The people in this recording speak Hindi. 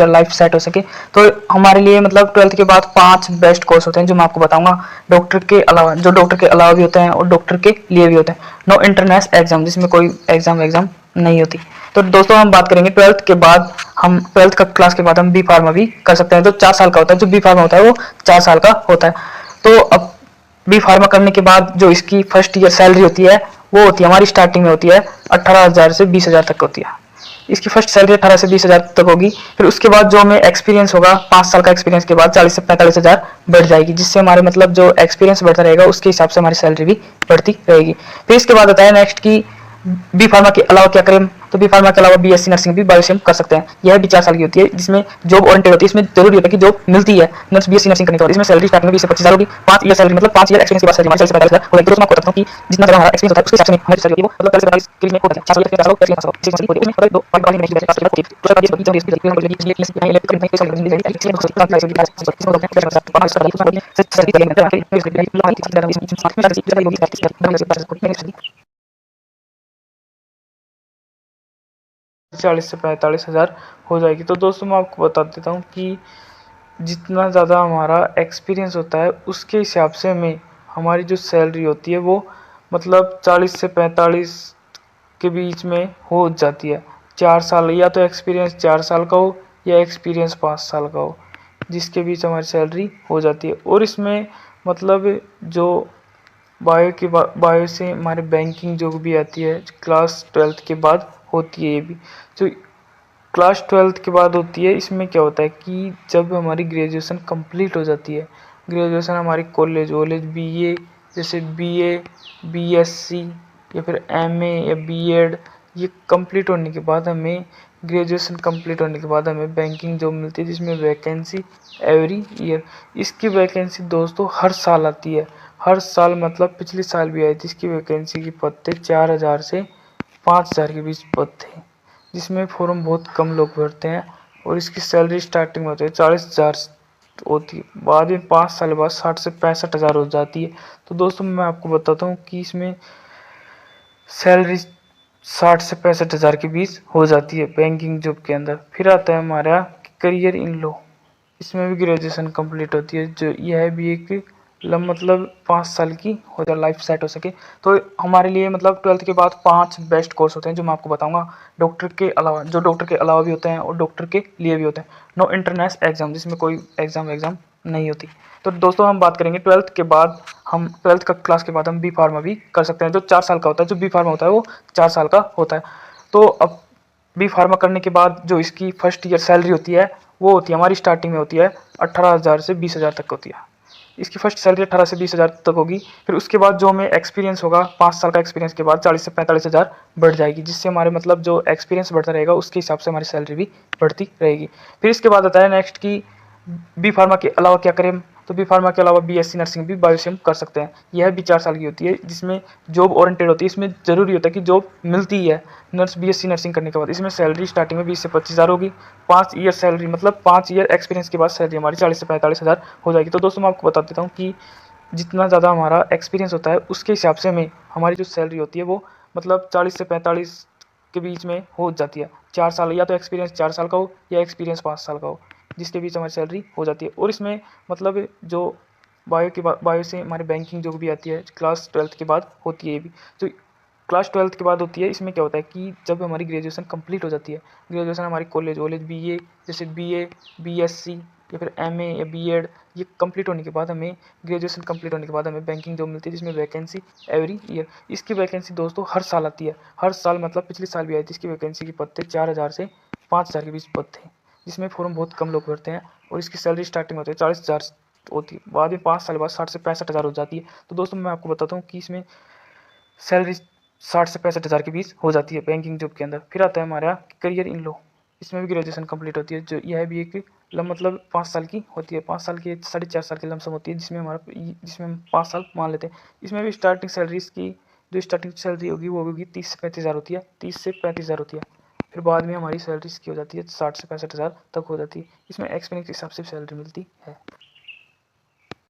लाइफ सेट हो सके। तो हमारे लिए मतलब 12th के बाद 5 बेस्ट कोर्स होते हैं जो मैं आपको बताऊंगा, डॉक्टर के अलावा, जो डॉक्टर के अलावा भी होते हैं और डॉक्टर के लिए भी होते हैं। नो इंटरनेशनल एग्जाम, जिसमें कोई एग्जाम नहीं होती। तो दोस्तों हम बात करेंगे 12th के बाद, हम 12th का क्लास के बाद हम बी फार्मा भी कर सकते हैं। तो 4 साल का होता है, जो बी फार्मा होता है वो 4 साल का होता है। तो अब बी फार्मा करने के बाद जो इसकी फर्स्ट ईयर सैलरी होती है वो होती है हमारी स्टार्टिंग में होती है 18,000 से 20,000 तक होती है। इसकी फर्स्ट सैलरी 18 से 20,000 तक होगी। फिर उसके बाद जो हमें एक्सपीरियंस होगा, 5 साल का एक्सपीरियंस के बाद 40 से 45,000 बढ़ जाएगी, जिससे हमारे मतलब जो एक्सपीरियंस बढ़ता रहेगा उसके हिसाब से हमारी सैलरी भी बढ़ती रहेगी। फिर इसके बाद आता है नेक्स्ट की बी फार्मा के अलावा क्या करें। तो बी फार्मा के अलावा बीएससी नर्सिंग भी बायोसिम कर सकते हैं। यह भी 4 साल की होती है, जिसमें जॉब ओरिएंटेड होती है। इसमें जरूरी होता है कि जॉब मिलती है। नर्स बीएससी नर्सिंग करने के बाद इसमें सैलरी स्टार्टिंग में 20 से 25,000 होगी। 5 ईयर सैलरी मतलब 5 ईयर एक्सपीरियंस के बाद सैलरी हमारी 40 से 45,000 हो जाएगी। तो मैं आपको बताता हूँ कि जितना ज़्यादा हमारा एक्सपीरियंस होता है उसके हिसाब से हमारी सैलरी होती है वो मतलब 40 से 45 के लिए होता है। 4 साल के 4 साल की होती है उसमें अगर 2 5 वाली नहीं है तो सैलरी होती है। तो सैलरी होती है इसकी सैलरी होती है इसलिए इसकी नहीं लेते नहीं सैलरी मिल जाएगी। इसलिए बहुत सारी सैलरी का इसमें होता है 5 साल की उसमें सैलरी तय करते हैं। इसमें सैलरी होगी 40 से 45,000 हो जाएगी। तो दोस्तों मैं आपको बता देता हूँ कि जितना ज़्यादा हमारा एक्सपीरियंस होता है उसके हिसाब से हमें हमारी जो सैलरी होती है वो मतलब 40 से 45 के बीच में हो जाती है। 4 साल, या तो एक्सपीरियंस 4 साल का हो या एक्सपीरियंस 5 साल का हो, जिसके बीच हमारी सैलरी हो जाती है। और इसमें मतलब जो बायो से हमारे बैंकिंग जो भी आती है क्लास 12th के बाद होती है। ये भी जो क्लास 12th के बाद होती है, इसमें क्या होता है कि जब हमारी ग्रेजुएशन कंप्लीट हो जाती है, ग्रेजुएशन हमारी कॉलेज बीए, जैसे बीए, बीएससी या फिर एमए या बीएड, ये कंप्लीट होने के बाद हमें, ग्रेजुएशन कंप्लीट होने के बाद हमें बैंकिंग जॉब मिलती है, जिसमें वैकेंसी एवरी ईयर। इसकी वैकेंसी दोस्तों हर साल आती है। हर साल मतलब पिछले साल भी आई थी। इसकी वैकेंसी की पद थे 4,000 से 5,000 के बीच पद थे, जिसमें फॉर्म बहुत कम लोग भरते हैं। और इसकी सैलरी स्टार्टिंग में होती है 40,000 होती है, बाद में 5 साल बाद 60 से 65,000 हो जाती है। तो दोस्तों मैं आपको बताता हूँ कि इसमें सैलरी 60 से 65,000 के बीच हो जाती है बैंकिंग जॉब के अंदर। फिर आता है हमारा करियर इन लॉ। इसमें भी ग्रेजुएशन कंप्लीट होती है, जो यह भी एक मतलब 5 साल की हो जाए, लाइफ सेट हो सके। तो हमारे लिए मतलब 12th के बाद 5 बेस्ट कोर्स होते हैं जो मैं आपको बताऊंगा, डॉक्टर के अलावा, जो डॉक्टर के अलावा भी होते हैं और डॉक्टर के लिए भी होते हैं। नो इंटरनेशनल एग्जाम, जिसमें कोई एग्जाम नहीं होती। तो दोस्तों हम बात करेंगे 12th के बाद, हम 12th का क्लास के बाद हम बी फार्मा भी कर सकते हैं, जो 4 साल का होता है। जो बी फार्मा होता है वो 4 साल का होता है। तो अब बी फार्मा करने के बाद जो इसकी फर्स्ट ईयर सैलरी होती है वो होती है हमारी स्टार्टिंग में होती है 18,000 से 20,000 तक होती है। इसकी फर्स्ट सैलरी 18 से 20,000 तक होगी। फिर उसके बाद जो हमें एक्सपीरियंस होगा, 5 साल का एक्सपीरियंस के बाद 40 से 45,000 बढ़ जाएगी, जिससे हमारे मतलब जो एक्सपीरियंस बढ़ता रहेगा उसके हिसाब से हमारी सैलरी भी बढ़ती रहेगी। फिर इसके बाद आता है नेक्स्ट की बी फार्मा के अलावा क्या करें। तो बी फार्मा के अलावा बीएससी नर्सिंग भी बायोसिम कर सकते हैं। यह भी 4 साल की होती है, जिसमें जॉब ओरिएंटेड होती है। इसमें जरूरी होता है कि जॉब मिलती है नर्स बीएससी नर्सिंग करने के बाद। इसमें सैलरी स्टार्टिंग में 20 से 25,000 होगी। 5 ईयर सैलरी मतलब 5 ईयर एक्सपीरियंस के बाद सैलरी हमारी 40 से 45,000 हो जाएगी। तो दोस्तों मैं आपको बता देता हूँ कि जितना ज़्यादा हमारा एक्सपीरियंस होता है उसके हिसाब से हमें हमारी जो सैलरी होती है वो मतलब 40 से 45 के बीच में हो जाती है। 4 साल, या तो एक्सपीरियंस 4 साल का हो या एक्सपीरियंस 5 साल का हो, जिसके बीच हमारी सैलरी हो जाती है। और इसमें मतलब जो बायो से हमारी बैंकिंग जो भी आती है क्लास 12th के बाद होती है। ये भी जो क्लास 12th के बाद होती है, इसमें क्या होता है कि जब हमारी ग्रेजुएशन कंप्लीट हो जाती है, ग्रेजुएशन हमारी कॉलेज बीए, जैसे बीए, बीएससी या फिर एमए या बीएड, ये कंप्लीट होने के बाद हमें, ग्रेजुएशन कंप्लीट होने के बाद हमें बैंकिंग जॉब मिलती है, जिसमें वैकेंसी एवरी ईयर। इसकी वैकेंसी दोस्तों हर साल आती है। हर साल मतलब पिछले साल भी आई थी। इसकी वैकेंसी के पद थे 4,000 से 5,000 के बीच पद थे, जिसमें फॉर्म बहुत कम लोग भरते हैं। और इसकी सैलरी स्टार्टिंग होती है 40,000 होती है, बाद में 5 साल बाद 60 से 65,000 हो जाती है। तो दोस्तों मैं आपको बताता हूँ कि इसमें सैलरी 60 से 65,000 के बीच हो जाती है बैंकिंग जॉब के अंदर। फिर आता है हमारा करियर इन लॉ। इसमें भी ग्रेजुएशन कंप्लीट होती है, जो यह भी एक मतलब 5 साल की होती है। 5 साल की 4.5 साल की लमसम होती है, जिसमें हम 5 साल मान लेते हैं। इसमें भी स्टार्टिंग सैलरी इसकी जो स्टार्टिंग सैलरी होगी वो होगी 30 से 35,000 होती है, 30 से 35,000 होती है। फिर बाद में हमारी सैलरी इसकी हो जाती है 60 से 65,000 तक हो जाती है। इसमें एक्सपीरियंस के हिसाब से सैलरी मिलती है।